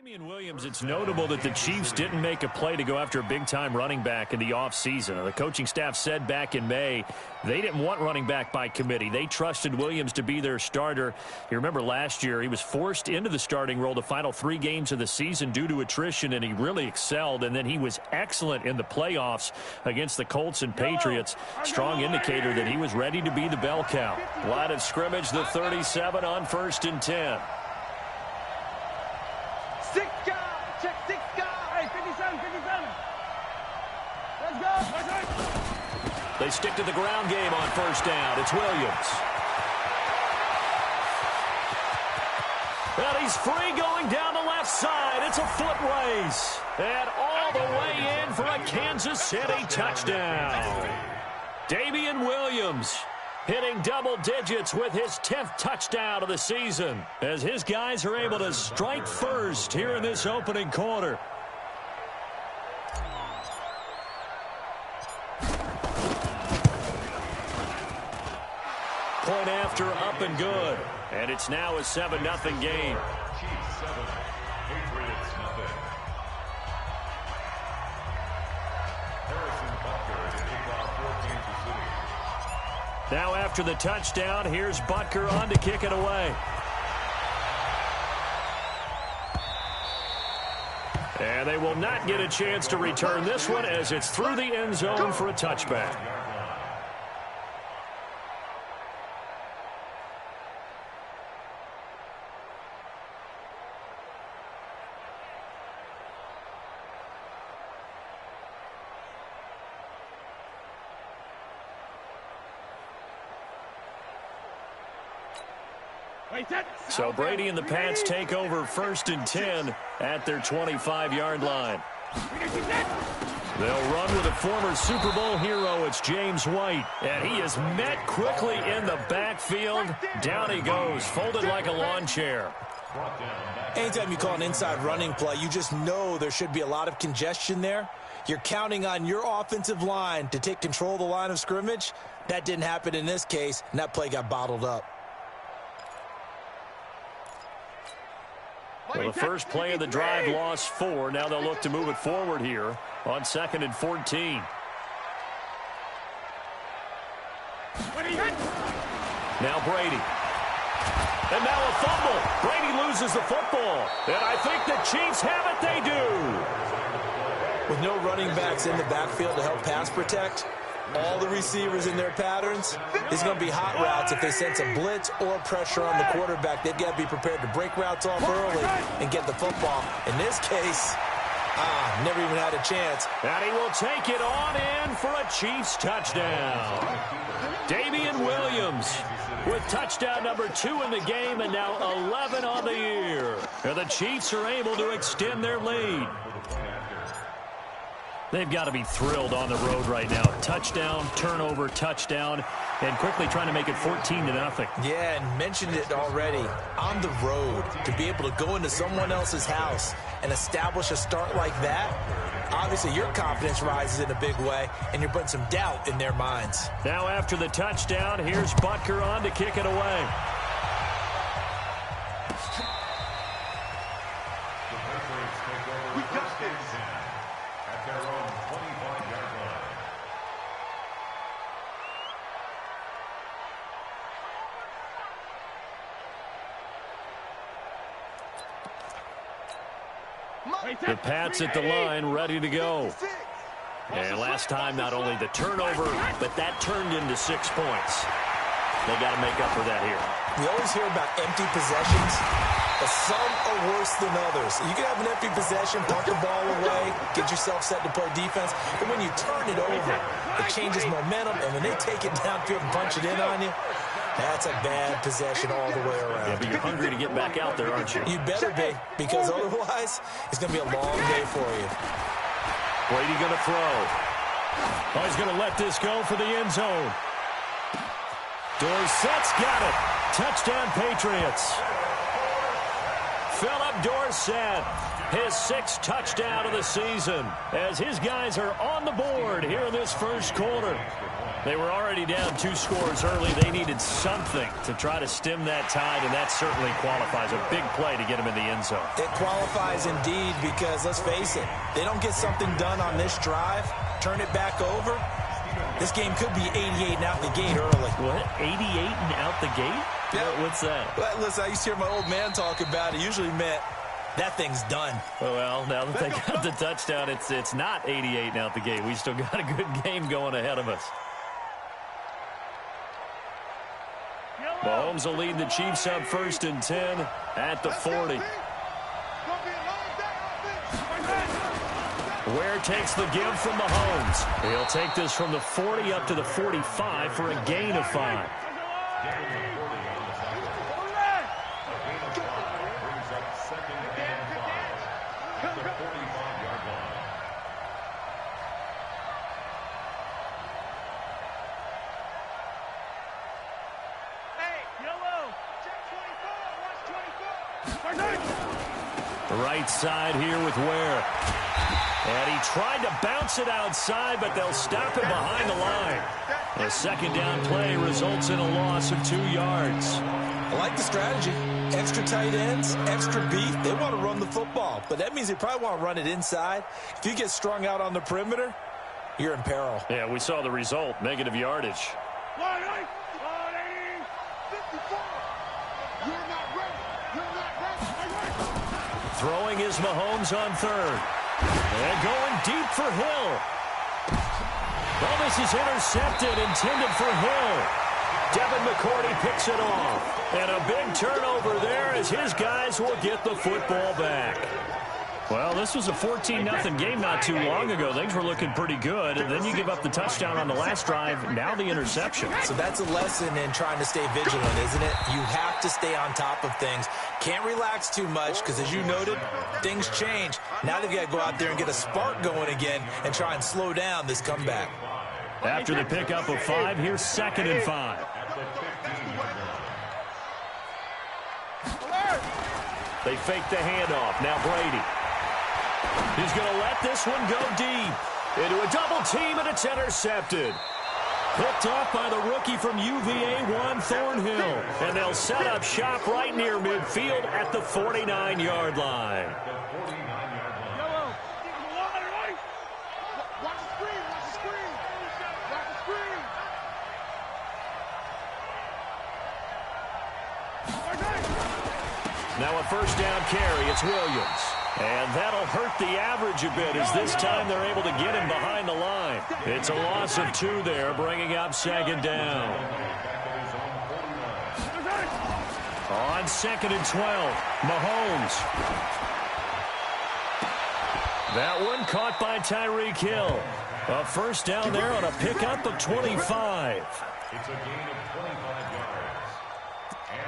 Damian Williams, it's notable that the Chiefs didn't make a play to go after a big-time running back in the offseason. The coaching staff said back in May they didn't want running back by committee. They trusted Williams to be their starter. You remember last year he was forced into the starting role the final 3 games of the season due to attrition, and he really excelled. And then he was excellent in the playoffs against the Colts and Patriots. Strong indicator that he was ready to be the bell cow. Line of scrimmage, the 37 on 1st and 10. They stick to the ground game on 1st down. It's Williams. And he's free going down the left side. It's a foot race. And all the way in for a Kansas City touchdown. Damian Williams hitting double digits with his 10th touchdown of the season as his guys are able to strike first here in this opening quarter. Point after, up and good. And it's now a 7-0 game. Chiefs 7, Patriots 0. Harrison Butker to kick off for Kansas City. Now after the touchdown, here's Butker on to kick it away. And they will not get a chance to return this one as it's through the end zone for a touchback. So Brady and the Pats take over 1st and 10 at their 25-yard line. They'll run with a former Super Bowl hero. It's James White. And he is met quickly in the backfield. Down he goes, folded like a lawn chair. Anytime you call an inside running play, you just know there should be a lot of congestion there. You're counting on your offensive line to take control of the line of scrimmage. That didn't happen in this case, and that play got bottled up. Well, the first play of the drive lost 4. Now they'll look to move it forward here on 2nd and 14. Now Brady. And now a fumble. Brady loses the football. And I think the Chiefs have it. They do. With no running backs in the backfield to help pass protect, all the receivers in their patterns, it's going to be hot routes if they sense a blitz or pressure on the quarterback. They've got to be prepared to break routes off early and get the football. In this case, never even had a chance. And he will take it on in for a Chiefs touchdown. Damian Williams with touchdown number 2 in the game and now 11 on the year. And the Chiefs are able to extend their lead. They've got to be thrilled on the road right now. Touchdown, turnover, touchdown, and quickly trying to make it 14-0. Yeah, and mentioned it already. On the road, to be able to go into someone else's house and establish a start like that, obviously your confidence rises in a big way, and you're putting some doubt in their minds. Now after the touchdown, here's Butker on to kick it away. The Pats at the line, ready to go. And last time, not only the turnover, but that turned into 6 points. They got to make up for that here. We always hear about empty possessions, but some are worse than others. You can have an empty possession, punt the ball away, get yourself set to play defense, but when you turn it over, it changes momentum, and when they take it downfield and punch it in on you, that's a bad possession all the way around. Yeah, but you're hungry to get back out there, aren't you? You better be, because otherwise, it's going to be a long day for you. Brady going to throw. Oh, he's going to let this go for the end zone. Dorsett's got it. Touchdown, Patriots. Philip Dorsett, his 6th touchdown of the season, as his guys are on the board here in this first quarter. They were already down 2 scores early. They needed something to try to stem that tide, and that certainly qualifies. A big play to get them in the end zone. It qualifies indeed because, let's face it, they don't get something done on this drive, turn it back over, this game could be 88 and out the gate early. What? 88 and out the gate? Yeah. What's that? Well, listen, I used to hear my old man talk about it. Usually meant that thing's done. Well, now that they got the touchdown, it's not 88 and out the gate. We still got a good game going ahead of us. Mahomes will lead the Chiefs up 1st and 10 at the 40. Ware takes the give from Mahomes. He'll take this from the 40 up to the 45 for a gain of 5. Right side here with Ware. And he tried to bounce it outside, but they'll stop him behind the line. A 2nd down play results in a loss of 2 yards. I like the strategy. Extra tight ends, extra beef. They want to run the football, but that means they probably want to run it inside. If you get strung out on the perimeter, you're in peril. Yeah, we saw the result. Negative yardage. Throwing is Mahomes on 3rd. And going deep for Hill. Well, this is intercepted, intended for Hill. Devin McCourty picks it off. And a big turnover there as his guys will get the football back. Well, this was a 14-0 game not too long ago. Things were looking pretty good. And then you give up the touchdown on the last drive. Now the interception. So that's a lesson in trying to stay vigilant, isn't it? You have to stay on top of things. Can't relax too much because, as you noted, things change. Now they've got to go out there and get a spark going again and try and slow down this comeback. After the pickup of 5, here's 2nd and 5. They fake the handoff. Now Brady. He's going to let this one go deep. Into a double team, and it's intercepted. Picked off by the rookie from UVA, Juan Thornhill. And they'll set up shop right near midfield at the 49-yard line. Now a 1st down carry. It's Williams. And that'll hurt the average a bit as this time they're able to get him behind the line. It's a loss of 2 there, bringing up 2nd down. On 2nd and 12, Mahomes. That one caught by Tyreek Hill. A 1st down there on a pickup of 25. It's a gain of 25 yards.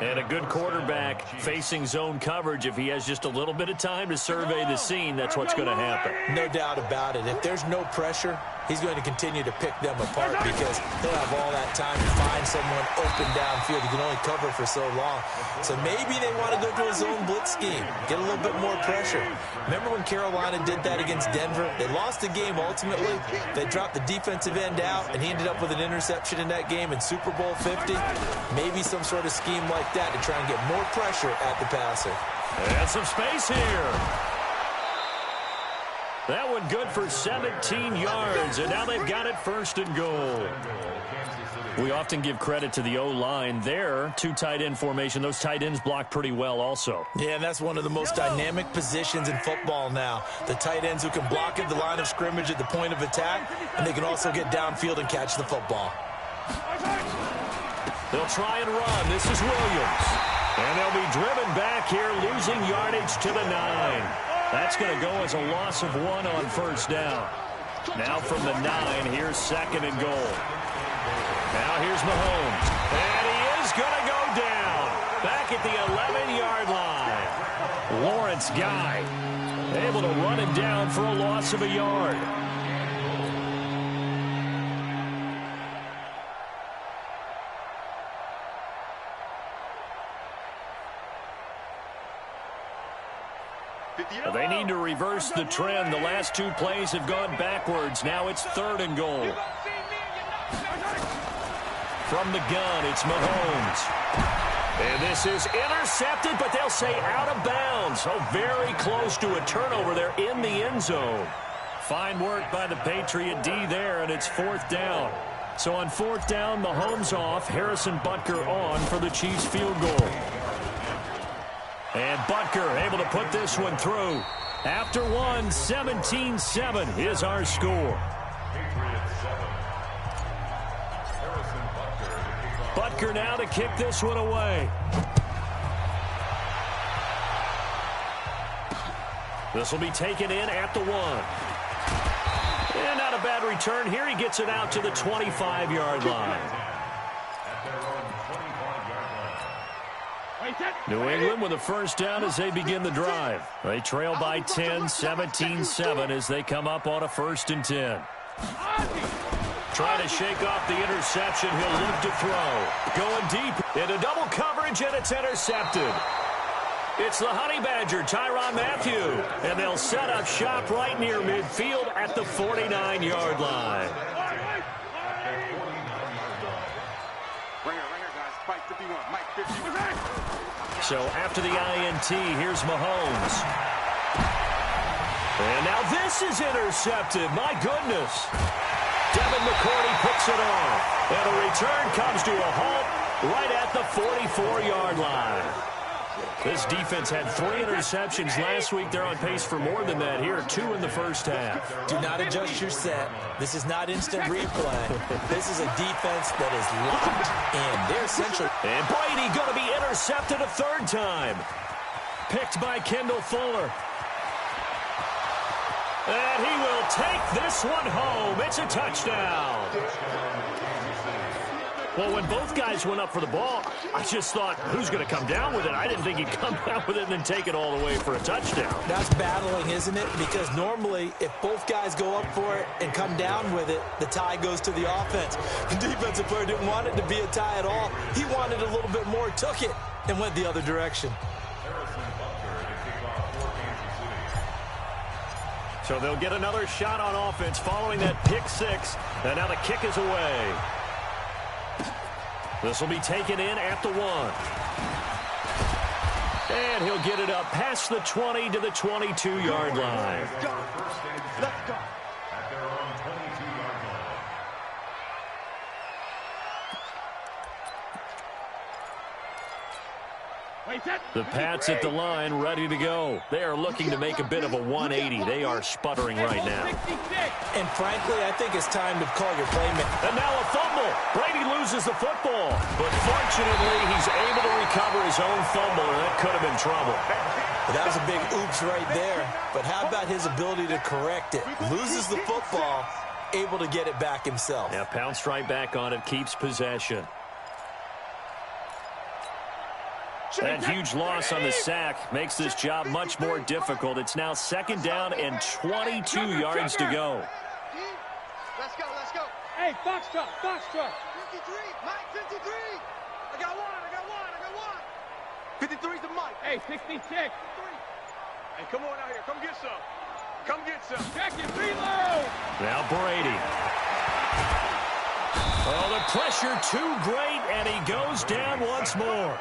And a good quarterback facing zone coverage. If he has just a little bit of time to survey the scene, that's what's going to happen. No doubt about it. If there's no pressure, he's going to continue to pick them apart because he'll have all that time to find someone open downfield. He can only cover for so long. So maybe they want to go to a zone blitz scheme, get a little bit more pressure. Remember when Carolina did that against Denver? They lost the game ultimately. They dropped the defensive end out, and he ended up with an interception in that game in Super Bowl 50. Maybe some sort of scheme like that to try and get more pressure at the passer. And some space here. That one good for 17 yards, and now they've got it 1st and goal. We often give credit to the O-line there. 2 tight end formation. Those tight ends block pretty well also. Yeah, and that's one of the most dynamic positions in football now. The tight ends who can block at the line of scrimmage at the point of attack, and they can also get downfield and catch the football. They'll try and run. This is Williams. And they'll be driven back here, losing yardage to the 9. That's going to go as a loss of 1 on 1st down. Now from the 9, here's 2nd and goal. Now here's Mahomes. And he is going to go down. Back at the 11-yard line. Lawrence Guy able to run him down for a loss of a yard. They need to reverse the trend. The last 2 plays have gone backwards. Now it's 3rd and goal. From the gun, it's Mahomes. And this is intercepted, but they'll say out of bounds. Oh, very close to a turnover there in the end zone. Fine work by the Patriot D there, and it's 4th down. So on 4th down, Mahomes off, Harrison Butker on for the Chiefs field goal. And Butker able to put this one through. After one, 17-7 is our score. Butker now to kick this one away. This will be taken in at the 1. And not a bad return here. He gets it out to the 25-yard line. New England with a first down as they begin the drive. They trail by 10, 17-7 as they come up on a 1st and 10. Trying to shake off the interception. He'll look to throw. Going deep into double coverage, and it's intercepted. It's the Honey Badger, Tyrann Mathieu. And they'll set up shop right near midfield at the 49-yard line. So after the INT, here's Mahomes. And now this is intercepted. My goodness. Devin McCourty picks it off. And a return comes to a halt right at the 44-yard line. This defense had 3 interceptions last week. They're on pace for more than that here. 2 in the first half. Do not adjust your set. This is not instant replay. This is a defense that is locked in. They're essentially. And Brady going to be intercepted a 3rd time. Picked by Kendall Fuller. And he will take this one home. It's a touchdown. Well, when both guys went up for the ball, I just thought, who's going to come down with it? I didn't think he'd come down with it and then take it all the way for a touchdown. That's battling, isn't it? Because normally, if both guys go up for it and come down with it, the tie goes to the offense. The defensive player didn't want it to be a tie at all. He wanted a little bit more, took it, and went the other direction. So they'll get another shot on offense following that pick 6. And now the kick is away. This will be taken in at the 1. And he'll get it up past the 20 to the 22-yard line. Let's go. At their own 22-yard line. The Pats at the line, ready to go. They are looking to make a bit of a 180. They are sputtering right now. And frankly, I think it's time to call your playmaker. And now a fumble. Brady loses the football. But fortunately, he's able to recover his own fumble, and that could have been trouble. But that was a big oops right there. But how about his ability to correct it? Loses the football, able to get it back himself. Yeah, pounced right back on it, keeps possession. That huge loss on the sack makes this job much more difficult. It's now 2nd down and 22 yards to go. Let's go. Hey, Foxtrot. 53, Mike, 53. I got one. 53's the Mike. Hey, 66. Hey, come on out here. Come get some. Check it, reload. Now Brady. Oh, the pressure too great, and he goes down once more.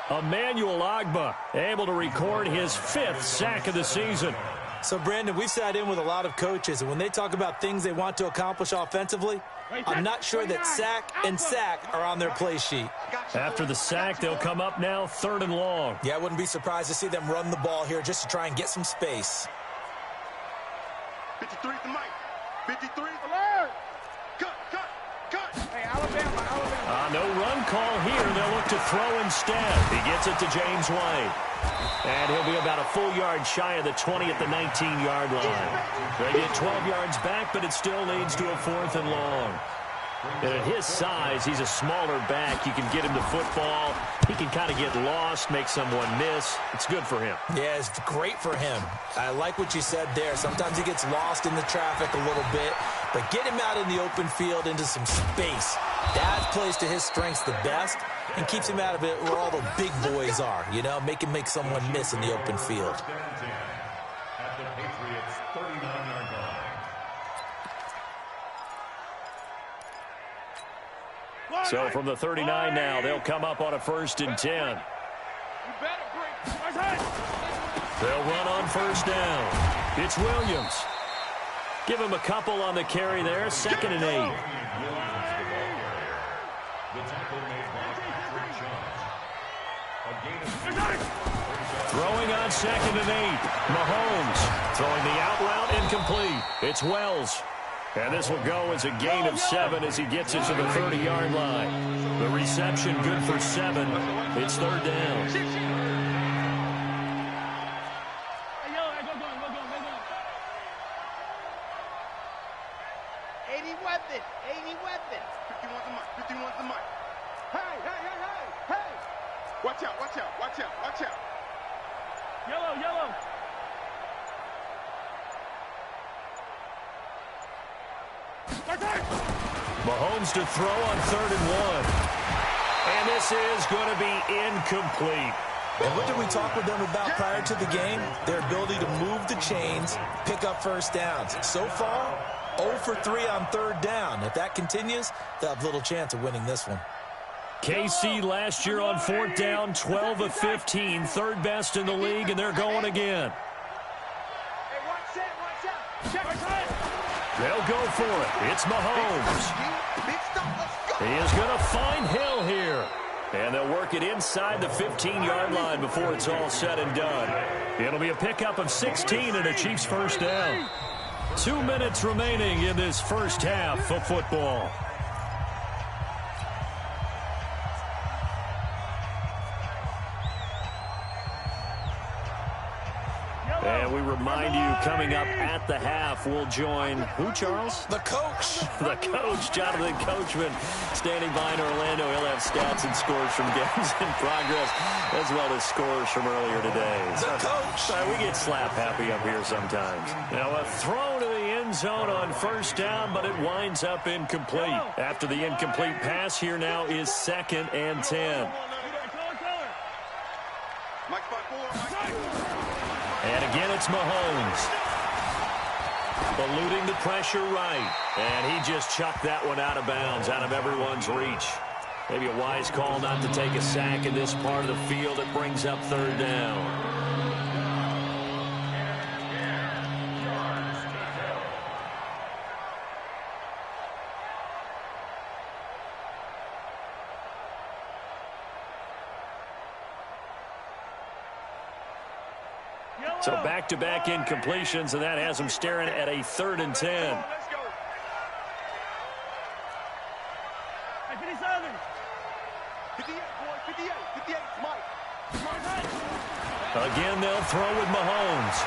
Emmanuel Ogbah able to record his 5th sack of the season. So, Brandon, we've sat in with a lot of coaches, and when they talk about things they want to accomplish offensively, I'm not sure that sack and sack are on their play sheet. After the sack, they'll come up now 3rd and long. Yeah, I wouldn't be surprised to see them run the ball here just to try and get some space. 53's the Mike. 53. Alert. Cut. Hey, Alabama. No run call here. They'll look to throw instead. He gets it to James White. And he'll be about a full yard shy of the 20 at the 19-yard line. They get 12 yards back, but it still leads to a 4th and long. And at his size, he's a smaller back. You can get him the football. He can kind of get lost, make someone miss. It's good for him. Yeah, it's great for him. I like what you said there. Sometimes he gets lost in the traffic a little bit, but get him out in the open field into some space. That plays to his strengths the best and keeps him out of it where all the big boys are, you know, make him make someone miss in the open field. At the Patriots' 39-yard line. So from the 39 now, they'll come up on a 1st and 10. You better break. They'll run on 1st down. It's Williams. Give him a couple on the carry there. 2nd and 8. Throwing on 2nd and 8. Mahomes throwing the out route incomplete. It's Wells. And this will go as a gain of 7 as he gets it to the 30-yard line. The reception good for 7. It's 3rd down. Mahomes to throw on 3rd and 1. And this is going to be incomplete. And what did we talk with them about prior to the game? Their ability to move the chains, pick up 1st downs. So far, 0 for 3 on 3rd down. If that continues, they'll have little chance of winning this one. KC last year on 4th down, 12 of 15, 3rd best in the league, and they're going again. Hey, watch that. They'll go for it. It's Mahomes. He is going to find Hill here. And they'll work it inside the 15-yard line before it's all said and done. It'll be a pickup of 16 and a Chiefs 1st down. 2 minutes remaining in this first half of football. And we remind you, coming up at the half, we'll join who, Charles? The coach. The coach, Jonathan Coachman, standing by in Orlando. He'll have stats and scores from games in progress, as well as scores from earlier today. The coach. We get slap happy up here sometimes. Now a throw to the end zone on 1st down, but it winds up incomplete. After the incomplete pass, here now is 2nd and 10. And again, it's Mahomes. Eluding the pressure right. And he just chucked that one out of bounds, out of everyone's reach. Maybe a wise call not to take a sack in this part of the field. It brings up 3rd down. So back-to-back incompletions, and that has them staring at a 3rd and 10. Let's go. Hey, 57. 58, boy, 58, Mike. Again, they'll throw with Mahomes.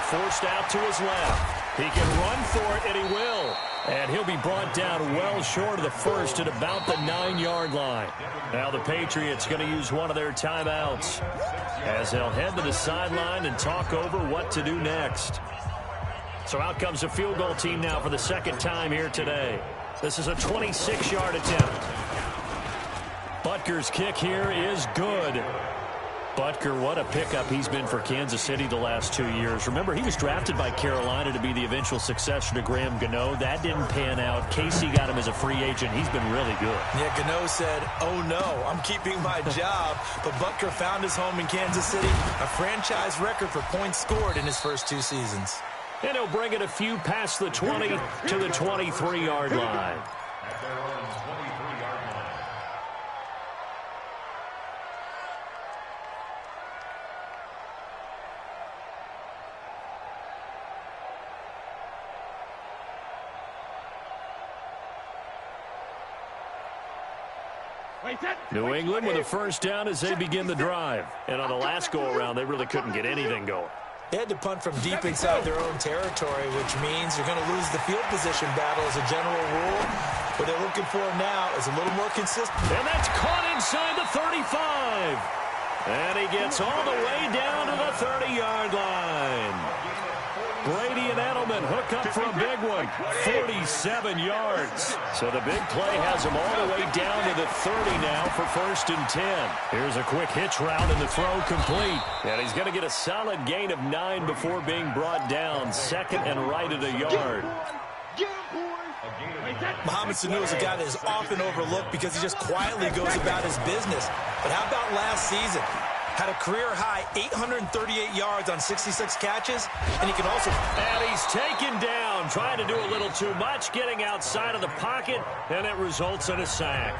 Forced out to his left. He can run for it, and he will. And he'll be brought down well short of the 1st at about the 9-yard line. Now the Patriots going to use one of their timeouts as they'll head to the sideline and talk over what to do next. So out comes the field goal team now for the 2nd time here today. This is a 26-yard attempt. Butker's kick here is good. Butker, what a pickup he's been for Kansas City the last 2 years. Remember, he was drafted by Carolina to be the eventual successor to Graham Gano. That didn't pan out. Casey got him as a free agent. He's been really good. Yeah, Gano said, oh no, I'm keeping my job. But Butker found his home in Kansas City. A franchise record for points scored in his first 2 seasons. And he'll bring it a few past the 20 to the 23-yard line. New England with a 1st down as they begin the drive. And on the last go-around, they really couldn't get anything going. They had to punt from deep inside their own territory, which means you're going to lose the field position battle as a general rule. What they're looking for now is a little more consistent. And that's caught inside the 35. And he gets all the way down to the 30-yard line. Brady and Edelman hook up for a big one. 47 yards. So the big play has him all the way down to the 30 now for 1st and 10. Here's a quick hitch route and the throw complete. And he's going to get a solid gain of 9 before being brought down. 2nd and right at a yard. Get him, boys. Mohamed Sanu is a guy that is often overlooked because he just quietly goes about his business. But how about last season? Had a career-high 838 yards on 66 catches, and he can also... And he's taken down, trying to do a little too much, getting outside of the pocket, and it results in a sack.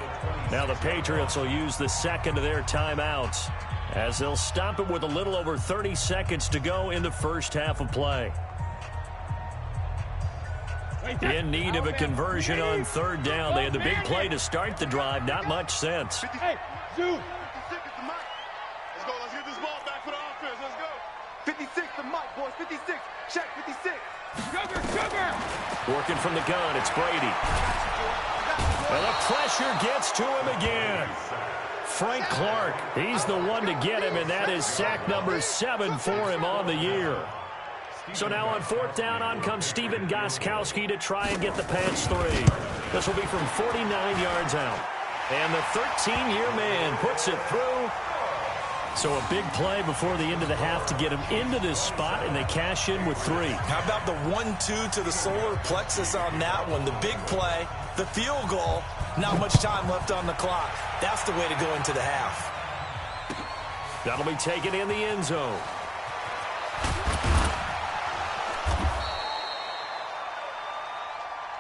Now the Patriots will use the second of their timeouts as they'll stop it with a little over 30 seconds to go in the first half of play. In need of a conversion on third down. They had the big play to start the drive. Not much sense. Hey, Zoo. 56 to Mike, boys. 56. Check 56. Sugar. Working from the gun, it's Brady. And the pressure gets to him again. Frank Clark, he's the one to get him, and that is sack number 7 for him on the year. So now on fourth down, on comes Stephen Gostkowski to try and get the Pats 3. This will be from 49 yards out. And the 13-year man puts it through. So a big play before the end of the half to get him into this spot, and they cash in with 3. How about the 1-2 to the solar plexus on that one? The big play, the field goal, not much time left on the clock. That's the way to go into the half. That'll be taken in the end zone.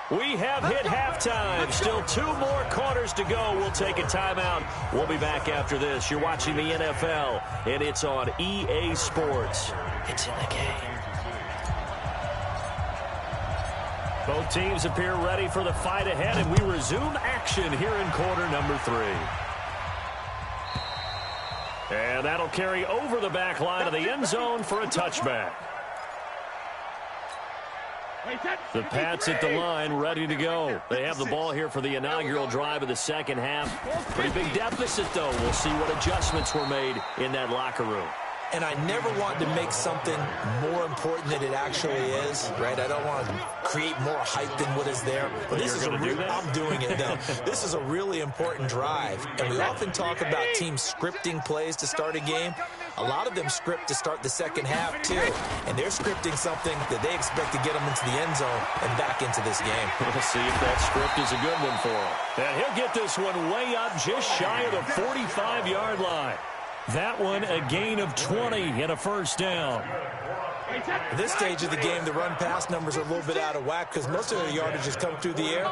We have hit halftime. Still 2 more quarters to go. We'll take a timeout. We'll be back after this. You're watching the NFL, and it's on EA Sports. It's in the game. Both teams appear ready for the fight ahead, and we resume action here in quarter number 3. And that'll carry over the back line of the end zone for a touchback. The Pats at the line, ready to go. They have the ball here for the inaugural drive of the second half. Pretty big deficit, though. We'll see what adjustments were made in that locker room. And I never want to make something more important than it actually is, right? I don't want to create more hype than what is there. But this is I'm doing it, though. This is a really important drive. And we often talk about teams scripting plays to start a game. A lot of them script to start the second half, too. And they're scripting something that they expect to get them into the end zone and back into this game. We'll see if that script is a good one for him. And he'll get this one way up just shy of the 45-yard line. That one a gain of 20 and a first down. At this stage of the game, the run-pass numbers are a little bit out of whack because most of the yardage has come through the air.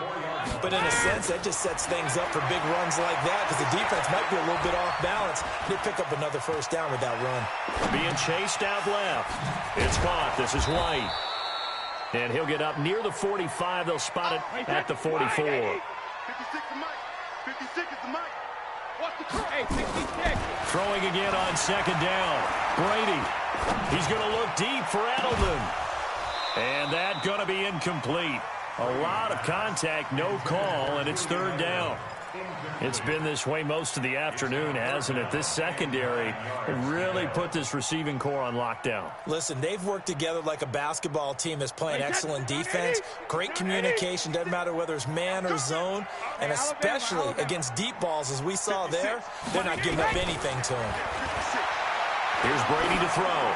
But in a sense, that just sets things up for big runs like that because the defense might be a little bit off balance. They pick up another first down with that run. Being chased out left. It's caught. This is White. And he'll get up near the 45. They'll spot it at the 44. 56 to Mike. 56 is the Mike. Watch the cross. Hey, 66. Throwing again on second down. Brady. He's going to look deep for Edelman. And that going to be incomplete. A lot of contact, no call, and it's third down. It's been this way most of the afternoon, hasn't it? This secondary really put this receiving core on lockdown. Listen, they've worked together like a basketball team that's playing excellent defense, great communication, doesn't matter whether it's man or zone, and especially against deep balls as we saw there, they're not giving up anything to him. Here's Brady to throw.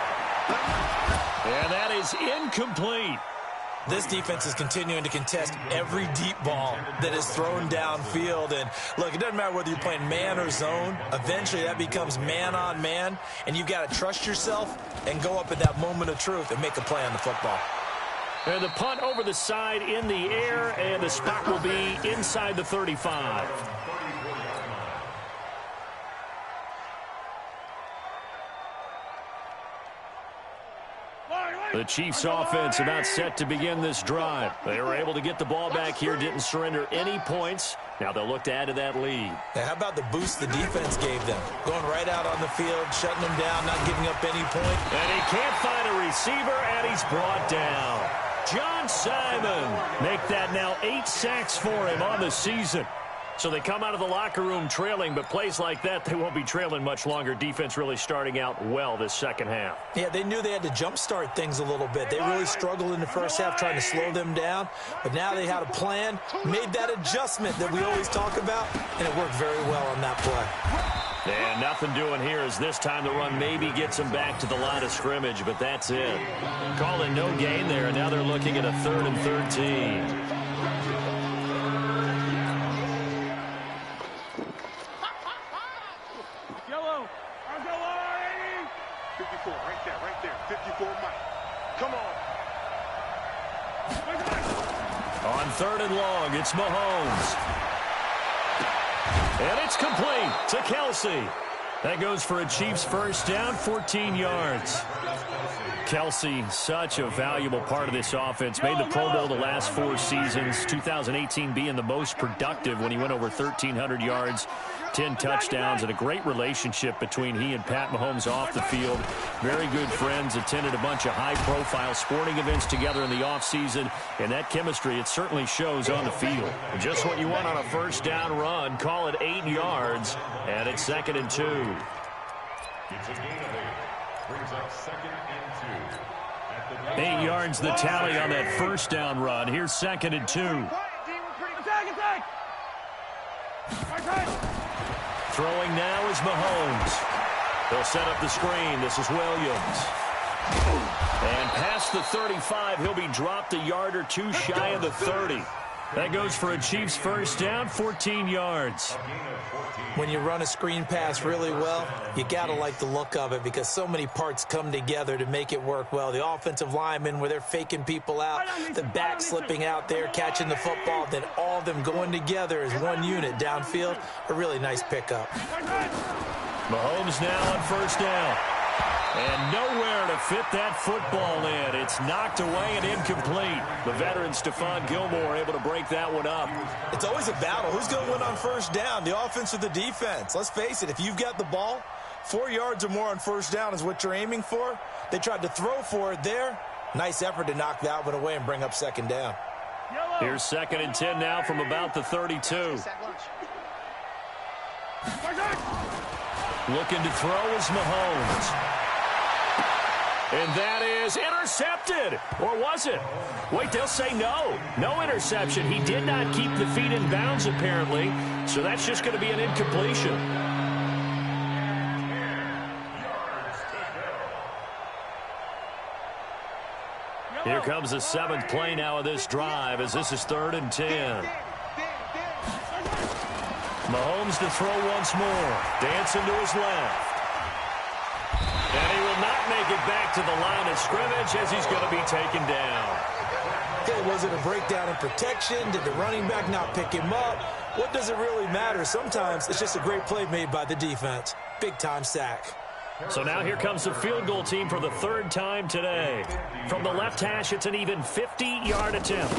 And that is incomplete. This defense is continuing to contest every deep ball that is thrown downfield. And, look, it doesn't matter whether you're playing man or zone. Eventually, that becomes man-on-man, and you've got to trust yourself and go up at that moment of truth and make a play on the football. And the punt over the side in the air, and the spot will be inside the 35. The Chiefs offense about set to begin this drive. They were able to get the ball back here, didn't surrender any points. Now they'll look to add to that lead. Now, how about the boost the defense gave them? Going right out on the field, shutting them down, not giving up any point. And he can't find a receiver, and he's brought down. John Simon make that now 8 sacks for him on the season. So they come out of the locker room trailing, but plays like that, they won't be trailing much longer. Defense really starting out well this second half. Yeah, they knew they had to jumpstart things a little bit. They really struggled in the first half trying to slow them down, but now they had a plan, made that adjustment that we always talk about, and it worked very well on that play. And nothing doing here as this time the run maybe gets them back to the line of scrimmage, but that's it. Calling no gain there, and now they're looking at a 3rd and 13. On 3rd and long, it's Mahomes. And it's complete to Kelce. That goes for a Chiefs first down, 14 yards. Kelce, such a valuable part of this offense. Made the Pro Bowl the last 4 seasons. 2018 being the most productive when he went over 1,300 yards, 10 touchdowns, and a great relationship between he and Pat Mahomes off the field. Very good friends, attended a bunch of high-profile sporting events together in the offseason, and that chemistry, it certainly shows on the field. Just what you want on a first down run. Call it 8 yards, and it's 2nd and 2. It's a gain of 8. Brings up 2nd and 2. 8 yards the tally on that first down run. Here's 2nd and 2. Attack! Throwing now is Mahomes. They'll set up the screen. This is Williams. And past the 35, he'll be dropped a yard or 2 shy of the 30. That goes for a Chiefs first down, 14 yards. When you run a screen pass really well, you got to like the look of it because so many parts come together to make it work well. The offensive linemen, where they're faking people out, the back slipping out there, catching the football, then all of them going together as one unit downfield. A really nice pickup. Mahomes now on first down. And nowhere to fit that football in. It's knocked away and incomplete. The veteran Stephon Gilmore able to break that one up. It's always a battle. Who's going to win on first down, the offense or the defense? Let's face it, if you've got the ball, 4 yards or more on first down is what you're aiming for. They tried to throw for it there. Nice effort to knock that one away and bring up 2nd down. Here's 2nd and 10 now from about the 32. Looking to throw is Mahomes. And that is intercepted. Or was it? Wait, they'll say no. No interception. He did not keep the feet in bounds, apparently. So that's just going to be an incompletion. Here comes the 7th play now of this drive as this is 3rd and 10. Mahomes to throw once more. Dancing to his left. And he will not make it back to the line of scrimmage as he's going to be taken down. Okay, was it a breakdown in protection? Did the running back not pick him up? What does it really matter? Sometimes it's just a great play made by the defense. Big-time sack. So now here comes the field goal team for the 3rd time today. From the left hash, it's an even 50-yard attempt.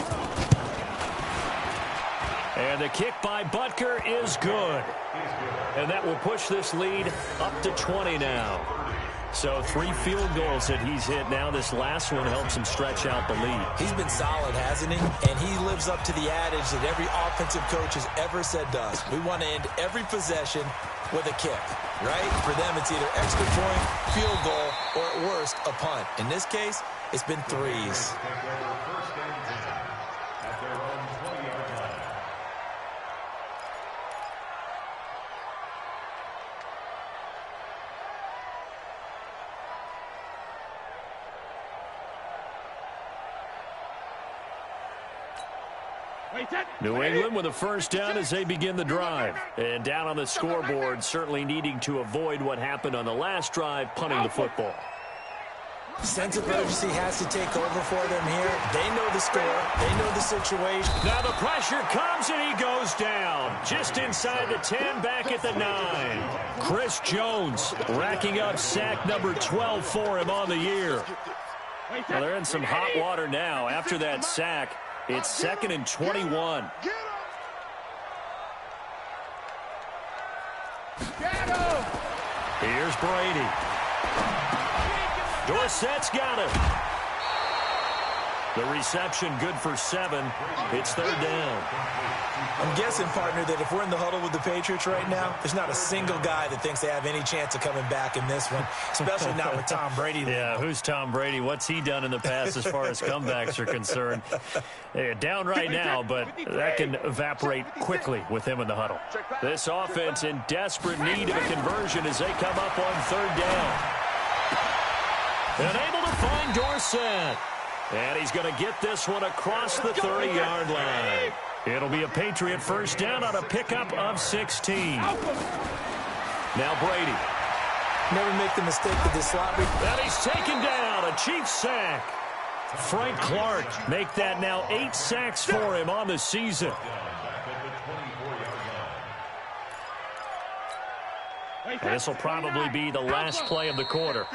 And the kick by Butker is good. And that will push this lead up to 20 now. So 3 field goals that he's hit now. This last one helps him stretch out the lead. He's been solid, hasn't he? And he lives up to the adage that every offensive coach has ever said does. We want to end every possession with a kick, right? For them, it's either extra point, field goal, or at worst, a punt. In this case, it's been 3s. New England with a first down as they begin the drive. And down on the scoreboard, certainly needing to avoid what happened on the last drive, punting the football. Sense of urgency has to take over for them here. They know the score. They know the situation. Now the pressure comes and he goes down. Just inside the 10, back at the 9. Chris Jones racking up sack number 12 for him on the year. Well, they're in some hot water now after that sack. It's 2nd and 21. Here's Brady. Dorsett's got him. The reception good for 7. It's 3rd down. I'm guessing, partner, that if we're in the huddle with the Patriots right now, there's not a single guy that thinks they have any chance of coming back in this one, especially not with Tom Brady. Yeah, who's Tom Brady? What's he done in the past as far as comebacks are concerned? They're down right now, but that can evaporate quickly with him in the huddle. This offense in desperate need of a conversion as they come up on 3rd down. And able to find Dorsett. And he's going to get this one across the 30-yard line. It'll be a Patriot first down on a pickup of 16. Now Brady. Never make the mistake of the slot. And he's taken down. A Chiefs sack. Frank Clark make that now 8 sacks for him on the season. And this will probably be the last play of the quarter.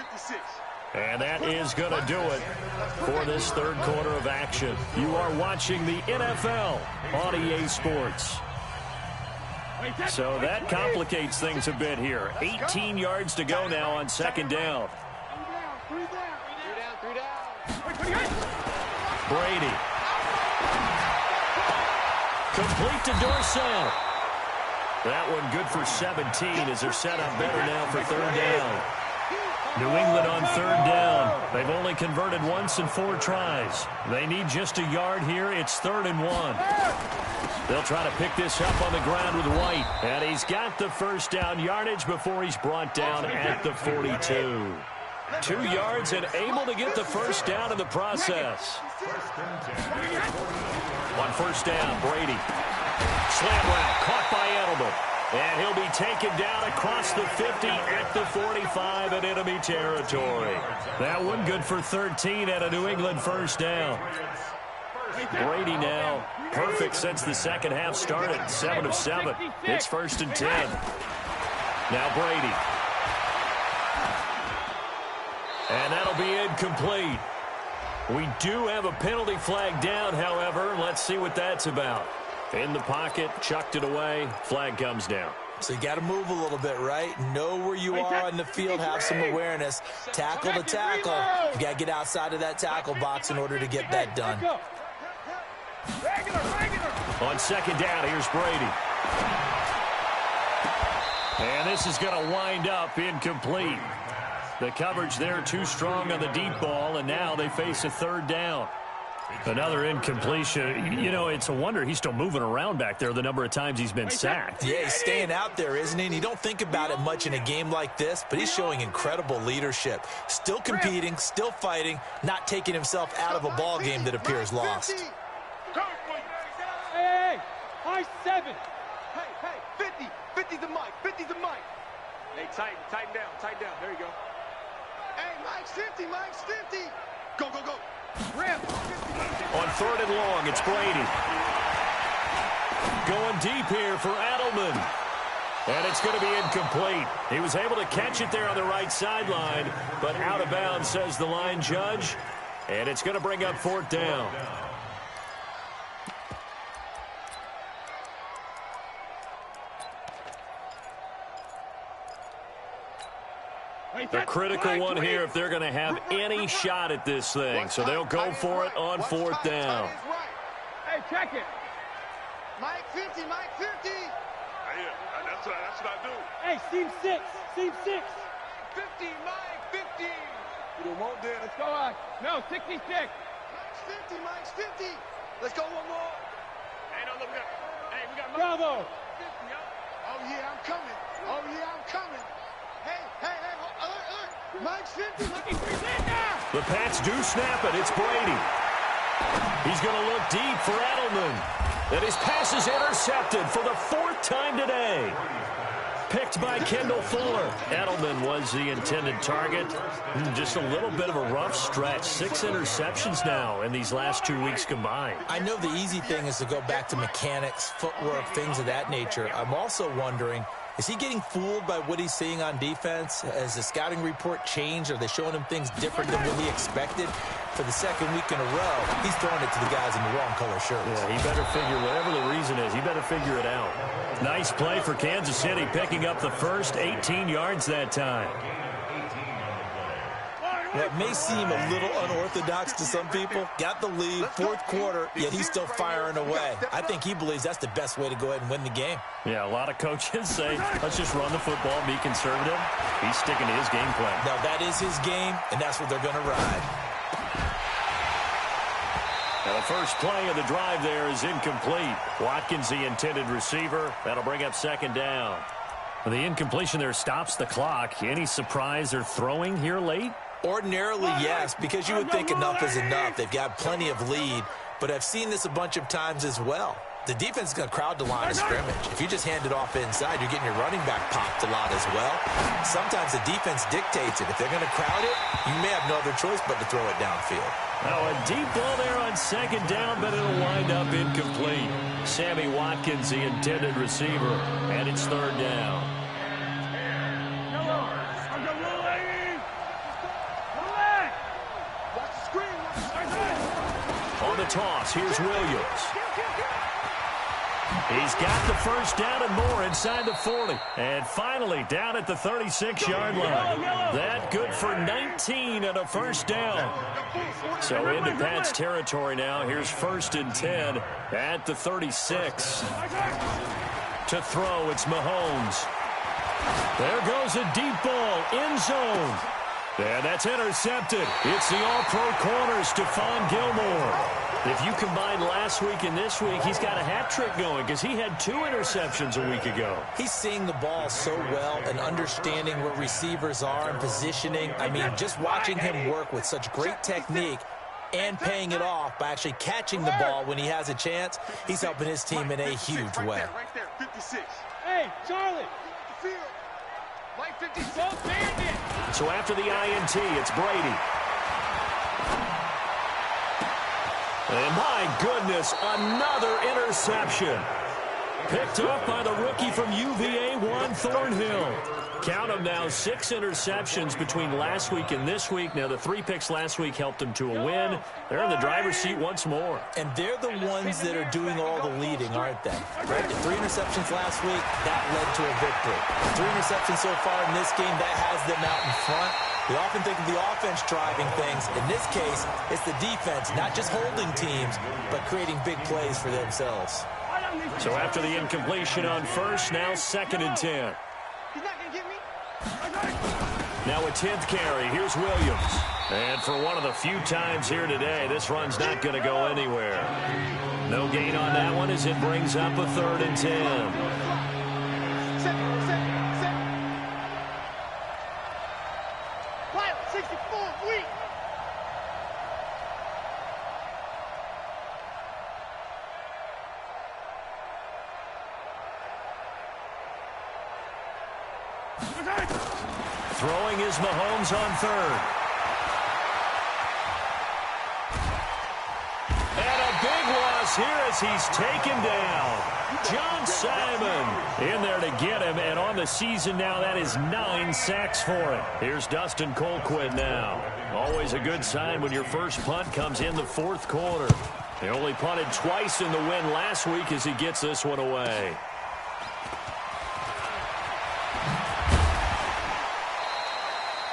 And that is going to do it for this third quarter of action. You are watching the NFL on EA Sports. So that complicates things a bit here. 18 yards to go now on second down. Brady. Complete to Dorsett. That one good for 17 as they're set up better now for third down. New England on third down. They've only converted once in 4 tries. They need just a yard here. It's 3rd and 1. They'll try to pick this up on the ground with White. And he's got the first down yardage before he's brought down at the 42. 2 yards and able to get the first down in the process. On first down, Brady. Slam route, caught by Edelman. And he'll be taken down across the 50 at the 45 in enemy territory. That one good for 13 at a New England first down. Brady now perfect since the second half started. 7 of 7. It's 1st and 10. Now Brady. And that'll be incomplete. We do have a penalty flag down, however. Let's see what that's about. In the pocket, chucked it away, flag comes down. So you got to move a little bit, right? Know where you are on the field, have some awareness. Tackle to tackle. You got to get outside of that tackle box in order to get that done. On second down, here's Brady. And this is going to wind up incomplete. The coverage there too strong on the deep ball, and now they face a third down. Another incompletion. You know, it's a wonder he's still moving around back there the number of times he's been sacked. Yeah, he's staying out there, isn't he? And you don't think about it much in a game like this, but he's showing incredible leadership. Still competing, still fighting, not taking himself out of a ball game that appears lost. Hey, high 7. Hey, 50. 50's the mic. 50's the mic. Hey, tighten down. There you go. Hey, Mike's 50. Mike's 50. Go. Rim. On 3rd and long, it's Brady. Going deep here for Edelman. And it's going to be incomplete. He was able to catch it there on the right sideline, but out of bounds, says the line judge. And it's going to bring up 4th down. The critical one here if they're going to have any shot at this thing. So they'll go for it on 4th down. Hey, check it. Mike 50. Yeah, that's what I do. Hey, seam 6. 50, Mike 50. You don't want that. Let's go on. No, 66. Mike's 50. Let's go one more. Hey, no, look, we got Bravo. 50. Oh, yeah, I'm coming. Hey, look. Mike's 50. The Pats do snap it. It's Brady. He's going to look deep for Edelman. And his pass is intercepted for the 4th time today. Picked by Kendall Fuller. Edelman was the intended target. Just a little bit of a rough stretch. 6 interceptions now in these last 2 weeks combined. I know the easy thing is to go back to mechanics, footwork, things of that nature. I'm also wondering, is he getting fooled by what he's seeing on defense? Has the scouting report changed? Are they showing him things different than what he expected? For the 2nd week in a row, he's throwing it to the guys in the wrong color shirts. Yeah, he better figure, whatever the reason is, he better figure it out. Nice play for Kansas City, picking up the first 18 yards that time. That may seem a little unorthodox to some people. Got the lead, 4th quarter, yet he's still firing away. I think he believes that's the best way to go ahead and win the game. Yeah, a lot of coaches say, let's just run the football, be conservative. He's sticking to his game plan. Now, that is his game, and that's what they're going to ride. Now, the first play of the drive there is incomplete. Watkins, the intended receiver. That'll bring up 2nd down. The incompletion there stops the clock. Any surprise they're throwing here late? Ordinarily, yes, because you would think enough is enough. They've got plenty of lead, but I've seen this a bunch of times as well. The defense is going to crowd the line of scrimmage. If you just hand it off inside, you're getting your running back popped a lot as well. Sometimes the defense dictates it. If they're going to crowd it, you may have no other choice but to throw it downfield. Oh, a deep ball there on second down, but it'll wind up incomplete. Sammy Watkins, the intended receiver, and it's third down. On the toss, here's Williams. He's got the first down and more inside the 40. And finally down at the 36-yard line. That good for 19 and a first down. So into Pat's territory now. Here's 1st and 10 at the 36. To throw, it's Mahomes. There goes a deep ball, end zone. And that's intercepted. It's the all-pro corner, Stephon Gilmore. If you combine last week and this week, he's got a hat trick going because he had 2 interceptions a week ago. He's seeing the ball so well and understanding where receivers are and positioning. I mean, just watching him work with such great technique and paying it off by actually catching the ball when he has a chance, he's helping his team in a huge way. Right there, 56. Hey, Charlie. Mike 56. So after the INT, it's Brady. And my goodness, another interception. Picked up by the rookie from UVA, Juan Thornhill. Count them now, 6 interceptions between last week and this week. Now, the 3 picks last week helped them to a win. They're in the driver's seat once more. And they're the ones that are doing all the leading, aren't they? Right? The 3 interceptions last week, that led to a victory. 3 interceptions so far in this game, that has them out in front. We often think of the offense driving things. In this case, it's the defense, not just holding teams, but creating big plays for themselves. So after the incompletion on first, now 2nd and 10. He's not going to get me. Now a 10th carry. Here's Williams. And for one of the few times here today, this run's not going to go anywhere. No gain on that one as it brings up a 3rd and 10. Set. Wild, 64, weak. Throwing is Mahomes on 3rd. And a big loss here as he's taken down. John Simon in there to get him, and on the season now, that is 9 sacks for him. Here's Dustin Colquitt now. Always a good sign when your first punt comes in the 4th quarter. He only punted twice in the win last week as he gets this one away.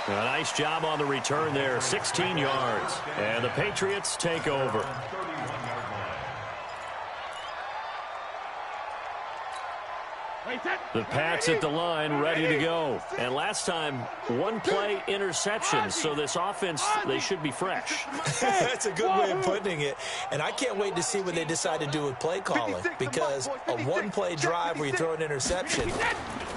A nice job on the return there, 16 yards. And the Patriots take over. The Pats at the line, ready to go. And last time, 1-play interception. So this offense, they should be fresh. That's a good way of putting it. And I can't wait to see what they decide to do with play calling. Because a 1-play drive where you throw an interception,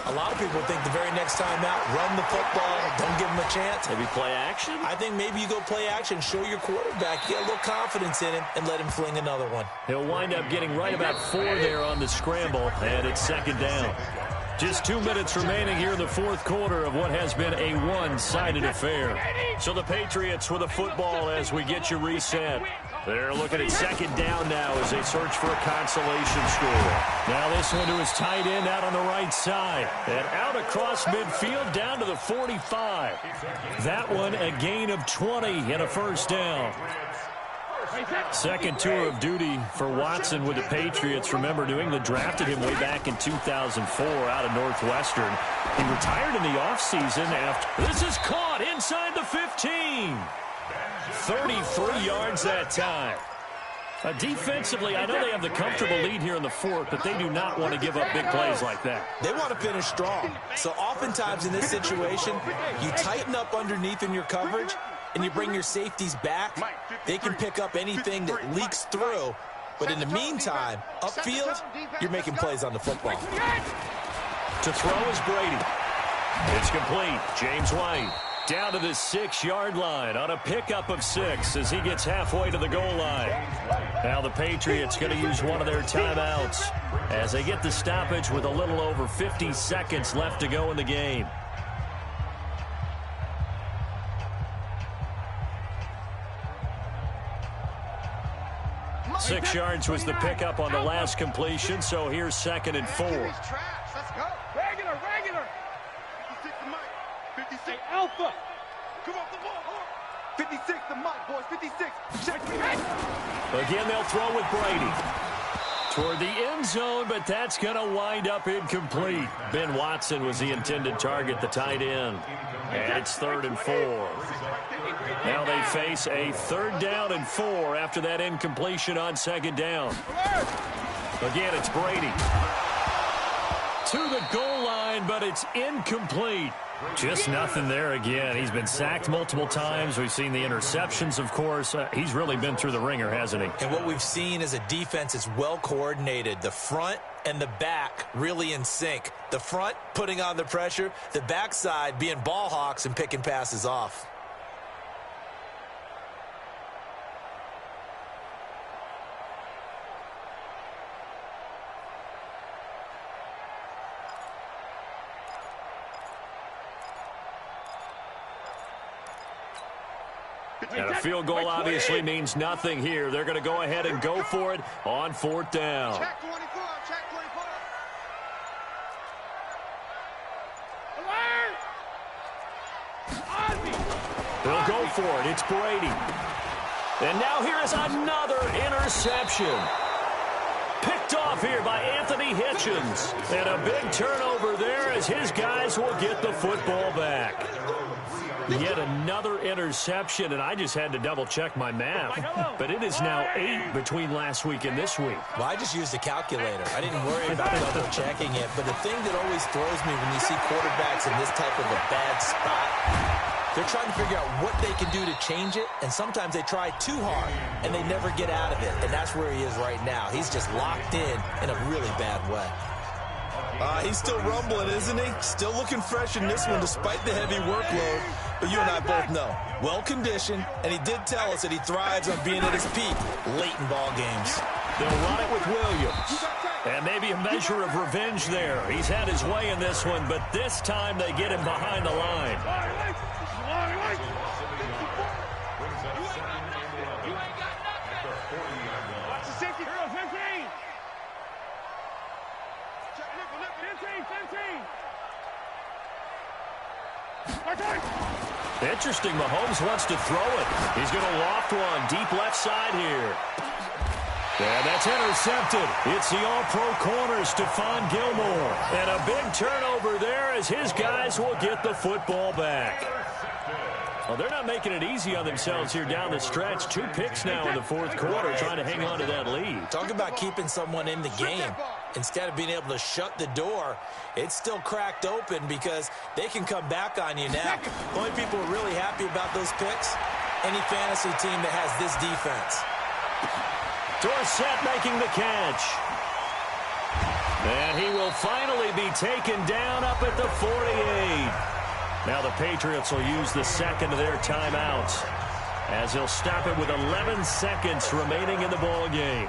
a lot of people think the very next time out, run the football, don't give them a chance. Maybe play action? I think maybe you go play action, show your quarterback, get a little confidence in him, and let him fling another one. He'll wind up getting right about 4 there on the scramble, and it's 2nd down. Just 2 minutes remaining here in the 4th quarter of what has been a one-sided affair. So the Patriots with a football as we get you reset. They're looking at 2nd down now as they search for a consolation score. Now this one to his tight end out on the right side. And out across midfield down to the 45. That one a gain of 20 and a first down. Second tour of duty for Watson with the Patriots. Remember, New England drafted him way back in 2004 out of Northwestern. He retired in the offseason after. This is caught inside the 15. 33 yards that time. Defensively, I know they have the comfortable lead here in the 4th, but they do not want to give up big plays like that. They want to finish strong. So oftentimes in this situation, you tighten up underneath in your coverage, and you bring your safeties back. They can pick up anything that leaks through. But in the meantime, upfield, you're making plays on the football. To throw is Brady. It's complete. James White down to the 6-yard line on a pickup of 6 as he gets halfway to the goal line. Now the Patriots going to use one of their timeouts as they get the stoppage with a little over 50 seconds left to go in the game. 6 yards was the pickup on the last completion, so here's 2nd and 4. Let's go. Regular. 56 to Mike. 56. Hey, Alpha. Come off the ball. 56 to Mike, boys. 56. Check. Again, they'll throw with Brady. Toward the end zone, but that's going to wind up incomplete. Ben Watson was the intended target, the tight end. And it's 3rd and 4. Now they face a 3rd down and 4 after that incompletion on 2nd down. Again, it's Brady. To the goal line, but it's incomplete. Just nothing there again. He's been sacked multiple times. We've seen the interceptions, of course. He's really been through the ringer, hasn't he? And what we've seen is a defense that's well coordinated. The front and the back really in sync. The front putting on the pressure, the backside being ball hawks and picking passes off. And a field goal obviously means nothing here. They're going to go ahead and go for it on 4th down. Check 24. Check 24. They'll go for it. It's Brady. And now here is another interception. Picked off here by Anthony Hitchens. And a big turnover there as his guys will get the football back. Yet another interception, and I just had to double-check my math. But it is now 8 between last week and this week. Well, I just used a calculator. I didn't worry about double-checking it. But the thing that always throws me when you see quarterbacks in this type of a bad spot, they're trying to figure out what they can do to change it, and sometimes they try too hard, and they never get out of it. And that's where he is right now. He's just locked in a really bad way. He's still rumbling, isn't he? Still looking fresh in this one despite the heavy workload. But you and I both know, well-conditioned, and he did tell us that he thrives on being at his peak late in ball games. They'll run it with Williams. And maybe a measure of revenge there. He's had his way in this one, but this time they get him behind the line. Watch the safety. 15. 15. Interesting, Mahomes wants to throw it. He's going to loft one deep left side here. And that's intercepted. It's the all-pro corner, Stephon Gilmore. And a big turnover there as his guys will get the football back. Well, they're not making it easy on themselves here down the stretch. 2 picks now in the 4th quarter, trying to hang on to that lead. Talk about keeping someone in the game. Instead of being able to shut the door, it's still cracked open because they can come back on you now. The only people who are really happy about those picks, any fantasy team that has this defense. Dorsett making the catch. And he will finally be taken down up at the 48. Now the Patriots will use the 2nd of their timeouts as he'll stop it with 11 seconds remaining in the ball game.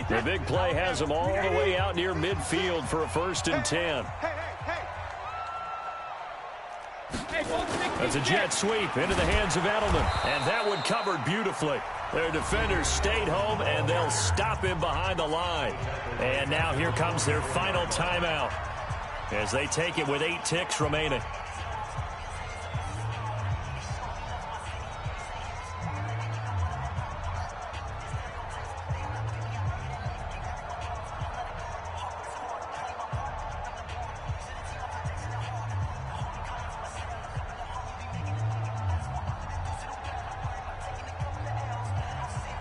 The big play has him all the way out near midfield for a 1st and 10. That's a jet sweep into the hands of Edelman. And that one covered beautifully. Their defenders stayed home, and they'll stop him behind the line. And now here comes their final timeout as they take it with 8 ticks remaining.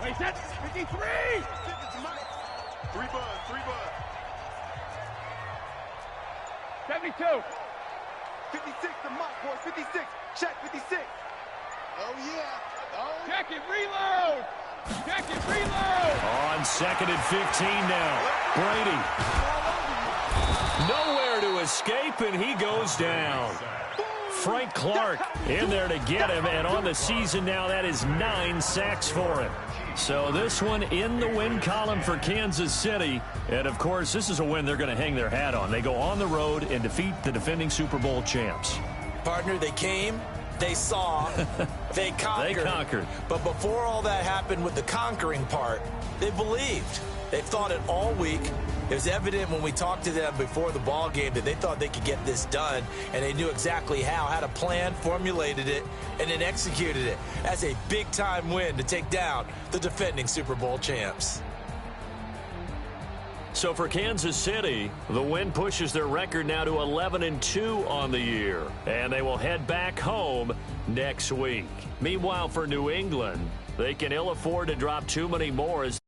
Wait, that's 53! 3 bud. 72. 56 to Mike, boys. 56. Check 56. Oh, yeah. Oh. Check it, reload! Check it, reload! On 2nd and 15 now. Brady. Nowhere to escape, and he goes down. Frank Clark in there to get him, and on the season now, that is 9 sacks for him. So this one in the win column for Kansas City. And, of course, this is a win they're going to hang their hat on. They go on the road and defeat the defending Super Bowl champs. Partner, they came, they saw, they conquered. They conquered. But before all that happened with the conquering part, they believed. They thought it all week. It was evident when we talked to them before the ball game that they thought they could get this done, and they knew exactly how, had a plan, formulated it, and then executed it. That's a big-time win to take down the defending Super Bowl champs. So for Kansas City, the win pushes their record now to 11-2 on the year, and they will head back home next week. Meanwhile, for New England, they can ill afford to drop too many more as